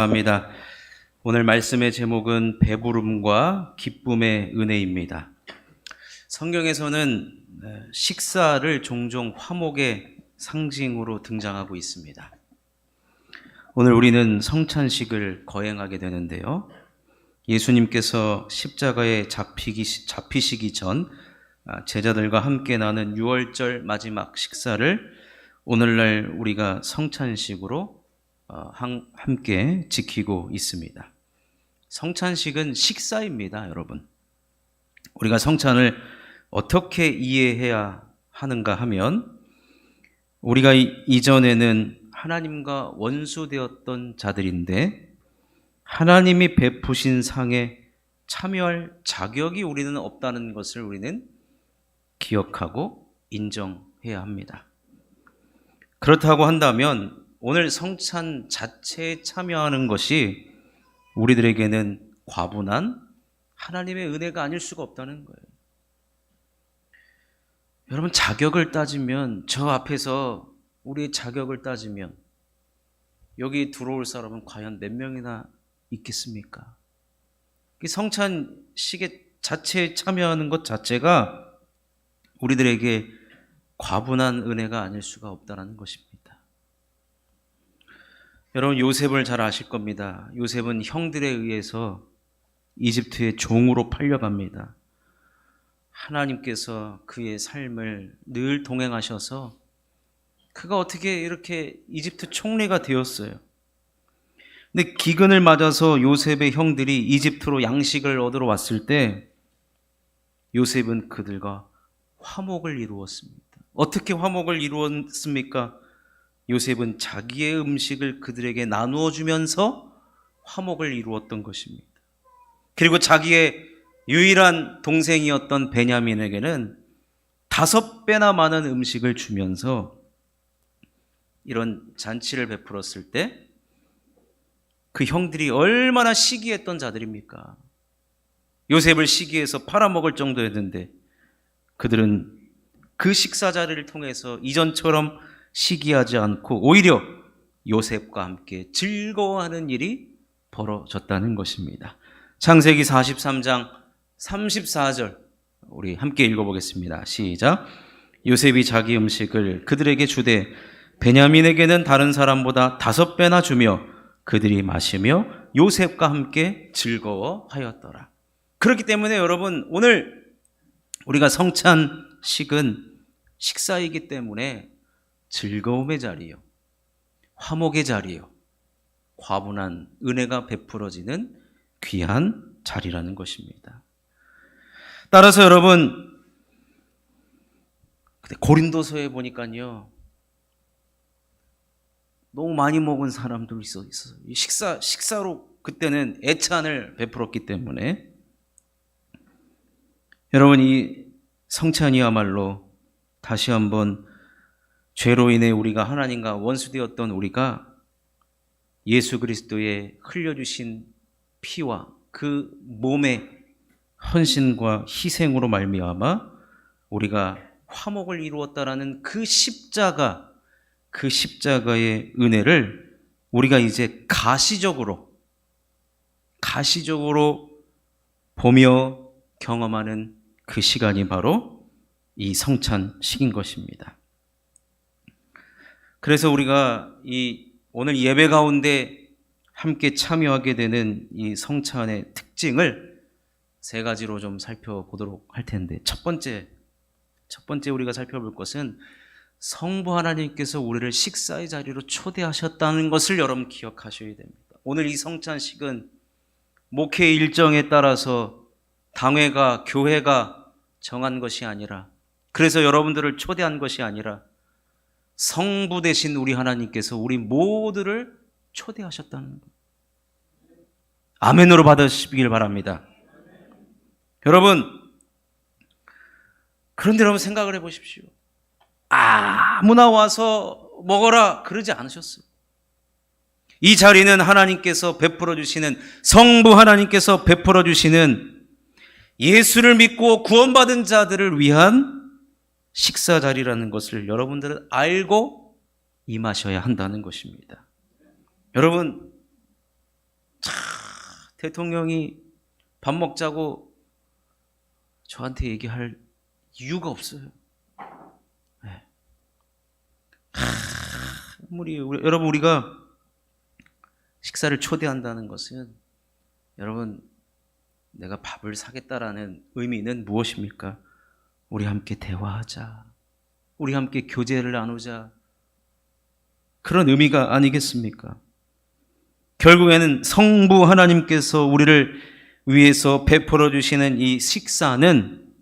합니다. 오늘 말씀의 제목은 배부름과 기쁨의 은혜입니다. 성경에서는 식사를 종종 화목의 상징으로 등장하고 있습니다. 오늘 우리는 성찬식을 거행하게 되는데요. 예수님께서 십자가에 잡히시기 전 제자들과 함께 나눈 유월절 마지막 식사를 오늘날 우리가 성찬식으로 함께 지키고 있습니다. 성찬식은 식사입니다, 여러분. 우리가 성찬을 어떻게 이해해야 하는가 하면, 우리가 이전에는 하나님과 원수되었던 자들인데 하나님이 베푸신 상에 참여할 자격이 우리는 없다는 것을 우리는 기억하고 인정해야 합니다. 그렇다고 한다면 오늘 성찬 자체에 참여하는 것이 우리들에게는 과분한 하나님의 은혜가 아닐 수가 없다는 거예요. 여러분, 자격을 따지면, 저 앞에서 우리의 자격을 따지면 여기 들어올 사람은 과연 몇 명이나 있겠습니까? 성찬식의 자체에 참여하는 것 자체가 우리들에게 과분한 은혜가 아닐 수가 없다는 것입니다. 여러분, 요셉을 잘 아실 겁니다. 요셉은 형들에 의해서 이집트의 종으로 팔려갑니다. 하나님께서 그의 삶을 늘 동행하셔서 그가 어떻게 이렇게 이집트 총리가 되었어요. 근데 기근을 맞아서 요셉의 형들이 이집트로 양식을 얻으러 왔을 때 요셉은 그들과 화목을 이루었습니다. 어떻게 화목을 이루었습니까? 요셉은 자기의 음식을 그들에게 나누어 주면서 화목을 이루었던 것입니다. 그리고 자기의 유일한 동생이었던 베냐민에게는 5배나 많은 음식을 주면서 이런 잔치를 베풀었을 때 그 형들이 얼마나 시기했던 자들입니까? 요셉을 시기해서 팔아먹을 정도였는데 그들은 그 식사 자리를 통해서 이전처럼 시기하지 않고 오히려 요셉과 함께 즐거워하는 일이 벌어졌다는 것입니다. 창세기 43장 34절 우리 함께 읽어보겠습니다. 시작. 요셉이 자기 음식을 그들에게 주되 베냐민에게는 다른 사람보다 5배나 주며 그들이 마시며 요셉과 함께 즐거워하였더라. 그렇기 때문에 여러분, 오늘 우리가 성찬식은 식사이기 때문에 즐거움의 자리요, 화목의 자리요, 과분한 은혜가 베풀어지는 귀한 자리라는 것입니다. 따라서 여러분, 고린도서에 보니까요, 너무 많이 먹은 사람들 있어요. 식사로 그때는 애찬을 베풀었기 때문에 여러분, 이 성찬이야말로 다시 한번 죄로 인해 우리가 하나님과 원수되었던 우리가 예수 그리스도의 흘려주신 피와 그 몸의 헌신과 희생으로 말미암아 우리가 화목을 이루었다라는 그 십자가의 은혜를 우리가 이제 가시적으로 보며 경험하는 그 시간이 바로 이 성찬식인 것입니다. 그래서 우리가 오늘 예배 가운데 함께 참여하게 되는 이 성찬의 특징을 3가지로 좀 살펴보도록 할 텐데, 첫 번째 우리가 살펴볼 것은 성부 하나님께서 우리를 식사의 자리로 초대하셨다는 것을 여러분 기억하셔야 됩니다. 오늘 이 성찬식은 목회 일정에 따라서 당회가, 교회가 정한 것이 아니라, 그래서 여러분들을 초대한 것이 아니라 성부 되신 우리 하나님께서 우리 모두를 초대하셨다는 것. 아멘으로 받으시길 바랍니다. 여러분, 그런데 여러분 생각을 해보십시오. 아무나 와서 먹어라 그러지 않으셨어요. 이 자리는 하나님께서 베풀어 주시는, 성부 하나님께서 베풀어 주시는 예수를 믿고 구원받은 자들을 위한 식사 자리라는 것을 여러분들은 알고 임하셔야 한다는 것입니다. 여러분, 대통령이 밥 먹자고 저한테 얘기할 이유가 없어요. 네. 여러분, 우리가 식사를 초대한다는 것은, 여러분, 내가 밥을 사겠다라는 의미는 무엇입니까? 우리 함께 대화하자, 우리 함께 교제를 나누자, 그런 의미가 아니겠습니까? 결국에는 성부 하나님께서 우리를 위해서 베풀어 주시는 이 식사는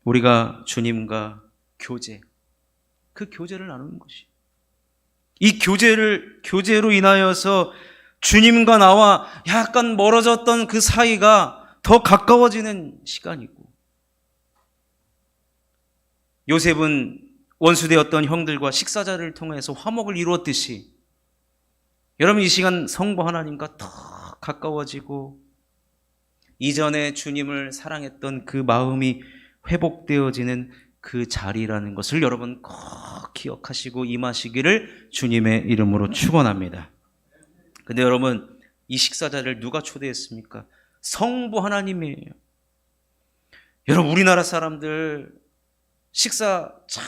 우리가 주님과 그 교제를 나누는 것이, 이 교제로 인하여서 주님과 나와 약간 멀어졌던 그 사이가 더 가까워지는 시간이고, 요셉은 원수되었던 형들과 식사자를 통해서 화목을 이루었듯이, 여러분, 이 시간 성부 하나님과 더 가까워지고 이전에 주님을 사랑했던 그 마음이 회복되어지는 그 자리라는 것을 여러분 꼭 기억하시고 임하시기를 주님의 이름으로 축원합니다. 근데 여러분, 이 식사자를 누가 초대했습니까? 성부 하나님이에요. 여러분, 우리나라 사람들 식사 착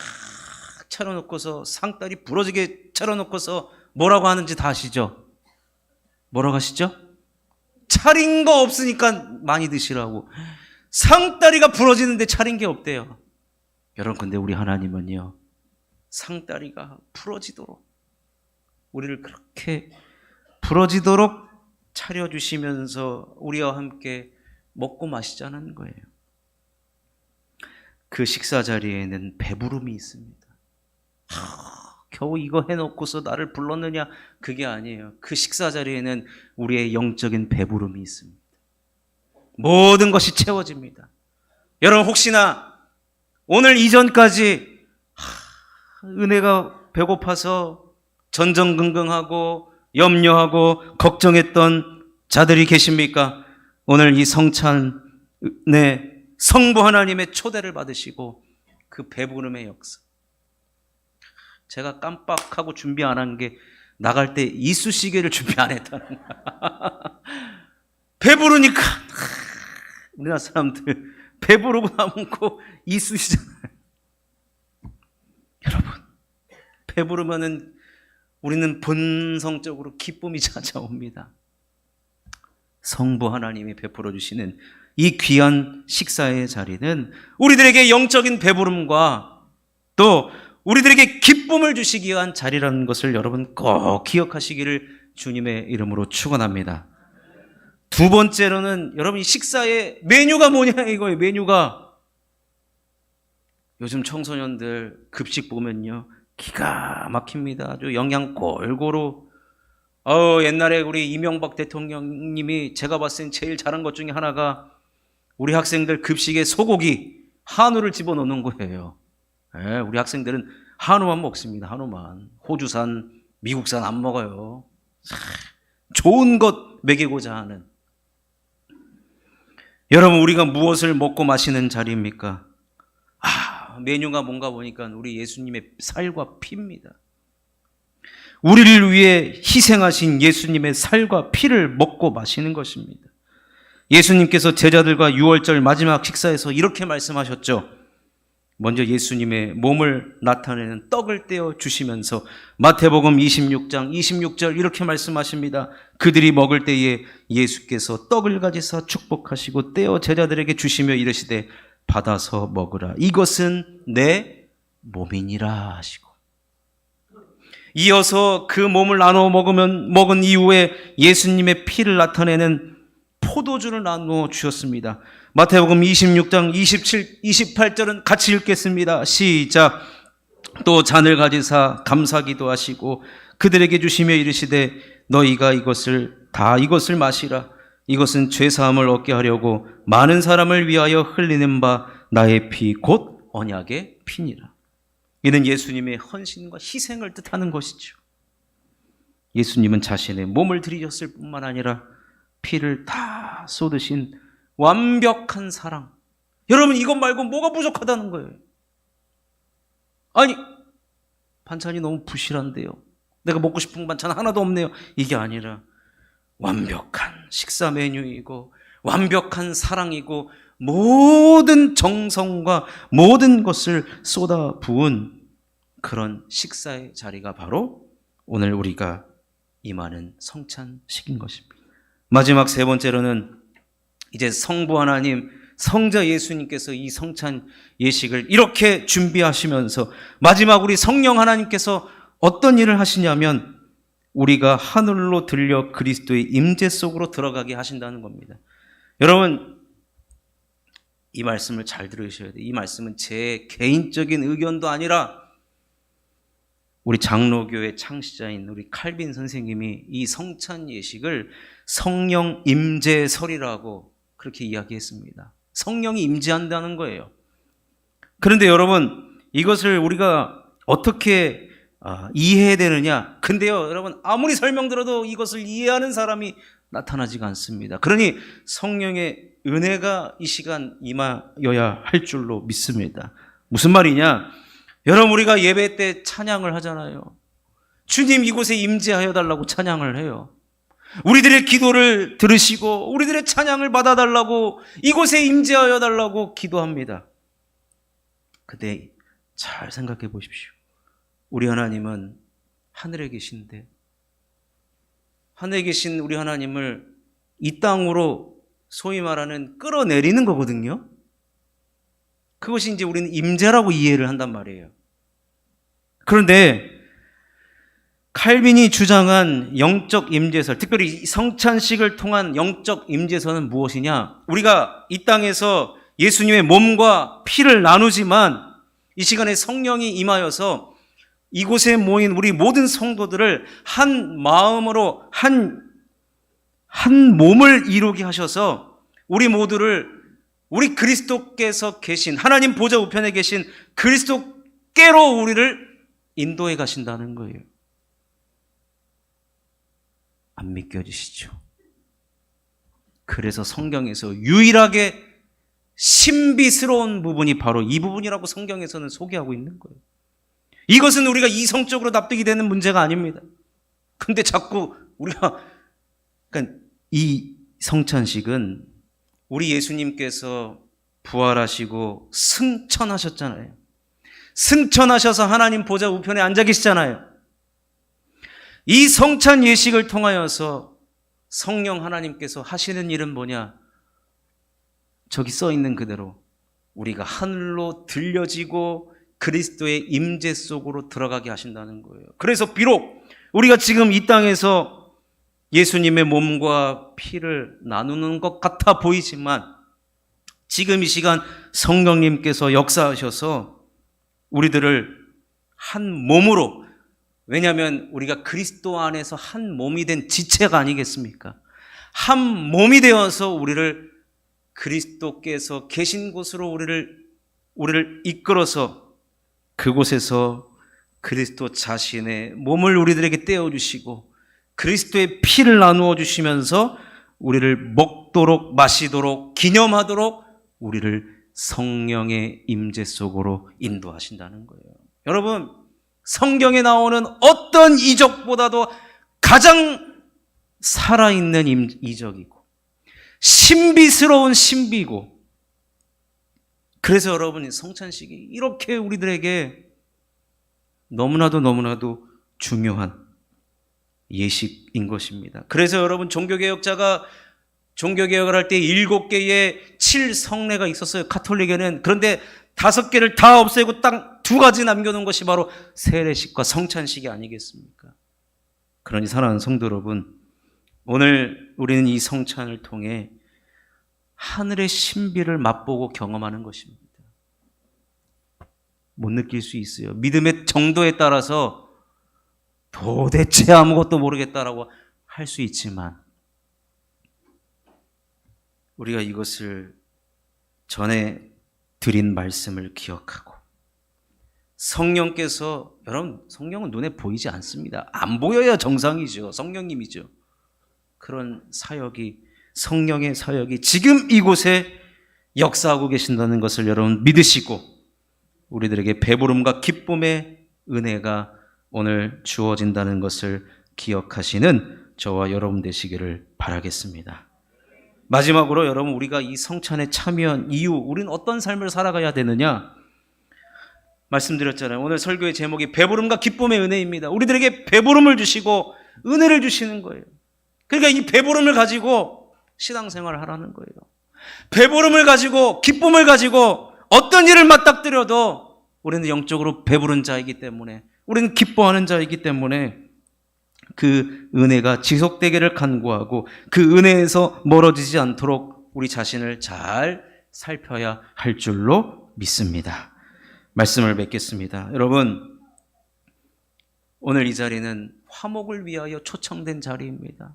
차려놓고서 상다리 부러지게 차려놓고서 뭐라고 하는지 다 아시죠? 뭐라고 하시죠? 차린 거 없으니까 많이 드시라고. 상다리가 부러지는데 차린 게 없대요. 여러분, 근데 우리 하나님은요, 상다리가 부러지도록, 우리를 그렇게 부러지도록 차려주시면서 우리와 함께 먹고 마시자는 거예요. 그 식사 자리에는 배부름이 있습니다. 겨우 이거 해놓고서 나를 불렀느냐? 그게 아니에요. 그 식사 자리에는 우리의 영적인 배부름이 있습니다. 모든 것이 채워집니다. 여러분, 혹시나 오늘 이전까지 은혜가 배고파서 전전긍긍하고 염려하고 걱정했던 자들이 계십니까? 오늘 이 성찬에 성부 하나님의 초대를 받으시고 그 배부름의 역사, 제가 깜빡하고 준비 안 한 게 나갈 때 이쑤시개를 준비 안 했다는 거야. 배부르니까 우리나라 사람들 배부르고 남고 이쑤시잖아요. 여러분, 배부르면은 우리는 본성적으로 기쁨이 찾아옵니다. 성부 하나님이 베풀어 주시는 이 귀한 식사의 자리는 우리들에게 영적인 배부름과 또 우리들에게 기쁨을 주시기 위한 자리라는 것을 여러분 꼭 기억하시기를 주님의 이름으로 축원합니다. 두 번째로는 여러분, 이 식사의 메뉴가 뭐냐 이거예요. 메뉴가, 요즘 청소년들 급식 보면요, 기가 막힙니다. 아주 영양 골고루. 옛날에 우리 이명박 대통령님이 제가 봤을 땐 제일 잘한 것 중에 하나가 우리 학생들 급식에 소고기, 한우를 집어넣는 거예요. 네, 우리 학생들은 한우만 먹습니다. 한우만. 호주산, 미국산 안 먹어요. 좋은 것 먹이고자 하는. 여러분, 우리가 무엇을 먹고 마시는 자리입니까? 메뉴가 뭔가 보니까 우리 예수님의 살과 피입니다. 우리를 위해 희생하신 예수님의 살과 피를 먹고 마시는 것입니다. 예수님께서 제자들과 유월절 마지막 식사에서 이렇게 말씀하셨죠. 먼저 예수님의 몸을 나타내는 떡을 떼어 주시면서 마태복음 26장 26절 이렇게 말씀하십니다. 그들이 먹을 때에 예수께서 떡을 가지사 축복하시고 떼어 제자들에게 주시며 이르시되 받아서 먹으라. 이것은 내 몸이니라 하시고, 이어서 그 몸을 나누어 먹은 이후에 예수님의 피를 나타내는 포도주를 나누어 주셨습니다. 마태복음 26장 27, 28절은 같이 읽겠습니다. 시작. 또 잔을 가지사 감사기도 하시고 그들에게 주시며 이르시되 너희가 이것을 마시라. 이것은 죄사함을 얻게 하려고 많은 사람을 위하여 흘리는 바 나의 피 곧 언약의 피니라. 이는 예수님의 헌신과 희생을 뜻하는 것이죠. 예수님은 자신의 몸을 드리셨을 뿐만 아니라 피를 다 쏟으신 완벽한 사랑. 여러분, 이것 말고 뭐가 부족하다는 거예요? 아니, 반찬이 너무 부실한데요, 내가 먹고 싶은 반찬 하나도 없네요, 이게 아니라 완벽한 식사 메뉴이고 완벽한 사랑이고 모든 정성과 모든 것을 쏟아 부은 그런 식사의 자리가 바로 오늘 우리가 임하는 성찬식인 것입니다. 마지막 세 번째로는 이제 성부 하나님, 성자 예수님께서 이 성찬 예식을 이렇게 준비하시면서 마지막 우리 성령 하나님께서 어떤 일을 하시냐면 우리가 하늘로 들려 그리스도의 임재 속으로 들어가게 하신다는 겁니다. 여러분, 이 말씀을 잘 들으셔야 돼요. 이 말씀은 제 개인적인 의견도 아니라 우리 장로교의 창시자인 우리 칼빈 선생님이 이 성찬 예식을 성령 임재설이라고 그렇게 이야기했습니다. 성령이 임재한다는 거예요. 그런데 여러분, 이것을 우리가 어떻게 이해해야 되느냐? 근데요, 여러분, 아무리 설명들어도 이것을 이해하는 사람이 나타나지가 않습니다. 그러니 성령의 은혜가 이 시간 임하여야 할 줄로 믿습니다. 무슨 말이냐? 여러분, 우리가 예배 때 찬양을 하잖아요. 주님 이곳에 임재하여 달라고 찬양을 해요. 우리들의 기도를 들으시고 우리들의 찬양을 받아달라고 이곳에 임재하여 달라고 기도합니다. 근데 잘 생각해 보십시오. 우리 하나님은 하늘에 계신데 하늘에 계신 우리 하나님을 이 땅으로 소위 말하는 끌어내리는 거거든요. 그것이 이제 우리는 임재라고 이해를 한단 말이에요. 그런데 칼빈이 주장한 영적 임재설, 특별히 성찬식을 통한 영적 임재설은 무엇이냐? 우리가 이 땅에서 예수님의 몸과 피를 나누지만 이 시간에 성령이 임하여서 이곳에 모인 우리 모든 성도들을 한 마음으로 한 몸을 이루게 하셔서 우리 모두를 우리 그리스도께서 계신 하나님 보좌 우편에 계신 그리스도께로 우리를 인도해 가신다는 거예요. 안 믿겨지시죠? 그래서 성경에서 유일하게 신비스러운 부분이 바로 이 부분이라고 성경에서는 소개하고 있는 거예요. 이것은 우리가 이성적으로 납득이 되는 문제가 아닙니다. 근데 자꾸 우리가, 그러니까 이 성찬식은 우리 예수님께서 부활하시고 승천하셨잖아요. 승천하셔서 하나님 보좌 우편에 앉아 계시잖아요. 이 성찬 예식을 통하여서 성령 하나님께서 하시는 일은 뭐냐? 저기 써 있는 그대로 우리가 하늘로 들려지고 그리스도의 임재 속으로 들어가게 하신다는 거예요. 그래서 비록 우리가 지금 이 땅에서 예수님의 몸과 피를 나누는 것 같아 보이지만 지금 이 시간 성령님께서 역사하셔서 우리들을 한 몸으로, 왜냐하면 우리가 그리스도 안에서 한 몸이 된 지체가 아니겠습니까? 한 몸이 되어서 우리를 그리스도께서 계신 곳으로 우리를 이끌어서 그곳에서 그리스도 자신의 몸을 우리들에게 떼어주시고 그리스도의 피를 나누어 주시면서 우리를 먹도록 마시도록 기념하도록 우리를 성령의 임재 속으로 인도하신다는 거예요. 여러분, 성경에 나오는 어떤 이적보다도 가장 살아있는 이적이고 신비스러운 신비고, 그래서 여러분 성찬식이 이렇게 우리들에게 너무나도 중요한 예식인 것입니다. 그래서 여러분 종교개혁자가 종교개혁을 할 때 7개의 7성례가 있었어요, 카톨릭에는. 그런데 5개를 다 없애고 딱 2가지 남겨놓은 것이 바로 세례식과 성찬식이 아니겠습니까? 그러니 사랑하는 성도 여러분, 오늘 우리는 이 성찬을 통해 하늘의 신비를 맛보고 경험하는 것입니다. 못 느낄 수 있어요. 믿음의 정도에 따라서 도대체 아무것도 모르겠다라고 할 수 있지만 우리가 이것을 전에 드린 말씀을 기억하고 성령께서, 여러분 성령은 눈에 보이지 않습니다. 안 보여야 정상이죠. 성령님이죠. 그런 사역이, 성령의 사역이 지금 이곳에 역사하고 계신다는 것을 여러분 믿으시고 우리들에게 배부름과 기쁨의 은혜가 오늘 주어진다는 것을 기억하시는 저와 여러분 되시기를 바라겠습니다. 마지막으로 여러분, 우리가 이 성찬에 참여한 이유, 우리는 어떤 삶을 살아가야 되느냐 말씀드렸잖아요. 오늘 설교의 제목이 배부름과 기쁨의 은혜입니다. 우리들에게 배부름을 주시고 은혜를 주시는 거예요. 그러니까 이 배부름을 가지고 신앙생활을 하라는 거예요. 배부름을 가지고, 기쁨을 가지고 어떤 일을 맞닥뜨려도 우리는 영적으로 배부른 자이기 때문에, 우리는 기뻐하는 자이기 때문에 그 은혜가 지속되기를 간구하고 그 은혜에서 멀어지지 않도록 우리 자신을 잘 살펴야 할 줄로 믿습니다. 말씀을 맺겠습니다. 여러분, 오늘 이 자리는 화목을 위하여 초청된 자리입니다.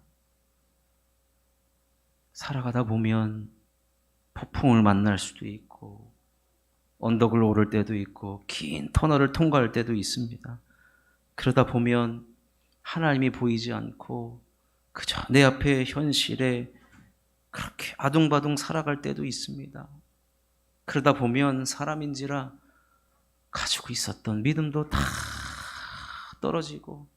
살아가다 보면 폭풍을 만날 수도 있고 언덕을 오를 때도 있고 긴 터널을 통과할 때도 있습니다. 그러다 보면 하나님이 보이지 않고 그저 내 앞에 현실에 그렇게 아둥바둥 살아갈 때도 있습니다. 그러다 보면 사람인지라 가지고 있었던 믿음도 다 떨어지고,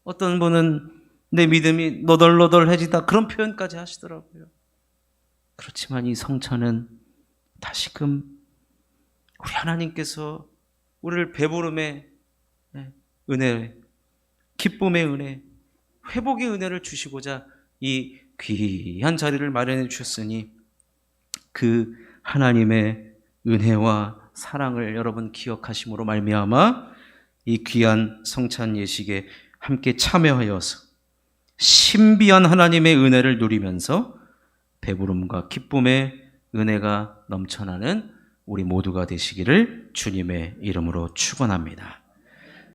어떤 분은 내 믿음이 너덜너덜해지다 그런 표현까지 하시더라고요. 그렇지만 이 성찬은 다시금 우리 하나님께서 우리를 배부름의 은혜, 기쁨의 은혜, 회복의 은혜를 주시고자 이 귀한 자리를 마련해 주셨으니 그 하나님의 은혜와 사랑을 여러분 기억하심으로 말미암아 이 귀한 성찬 예식에 함께 참여하여서 신비한 하나님의 은혜를 누리면서 배부름과 기쁨의 은혜가 넘쳐나는 우리 모두가 되시기를 주님의 이름으로 축원합니다.